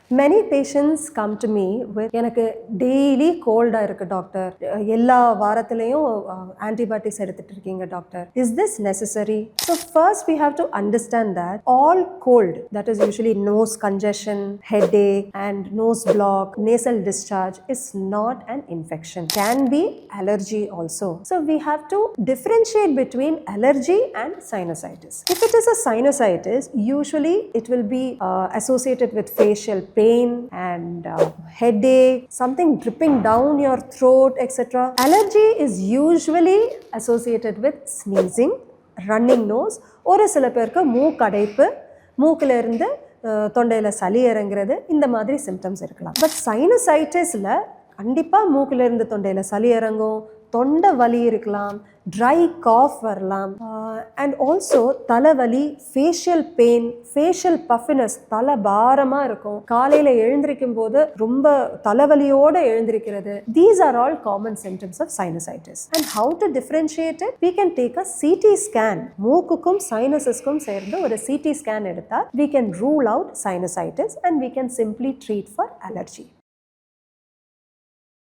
Many patients come to me with எனக்கு daily கோல்டா இருக்கு டாக்டர், எல்லா வாரத்திலையும் ஆன்டிபயோட்டிக்ஸ் எடுத்துட்டு இருக்கீங்க doctor, is this necessary? So first we have to understand that all cold, that is usually nose congestion, headache and nose block, nasal discharge, is not an infection, can be allergy also. So we have to differentiate between allergy and sinusitis. If it is a sinusitis, usually it will be associated with facial pain and headache, something dripping down your throat, etc. Allergy is usually associated with sneezing, running nose, ஒரு சில பேருக்கு மூக்கடைப்பு, மூக்கில் இருந்து தொண்டையில் சளி இறங்குறது, இந்த மாதிரி சிம்டம்ஸ் இருக்கலாம். பட் சைனசைட்டிஸில் கண்டிப்பாக மூக்கில் இருந்து தொண்டையில் சளி இறங்கும், தொண்டை வலி இருக்கலாம், ட்ரை காஃப் வரலாம், அண்ட் ஆல்சோ தலைவலி, ஃபேஷியல் பெயின், ஃபேஷியல் பஃபினஸ், தலை பாரமாக இருக்கும், காலையில் எழுந்திருக்கும் போது ரொம்ப தலைவலியோடு எழுந்திருக்கிறது. These are all common symptoms of sinusitis. And how to differentiate it? we can take a CT scan. மூக்குக்கும் சைனஸஸ்க்கும் சேர்ந்து ஒரு CT ஸ்கேன் எடுத்தால் we can rule out sinusitis and we can simply treat for allergy.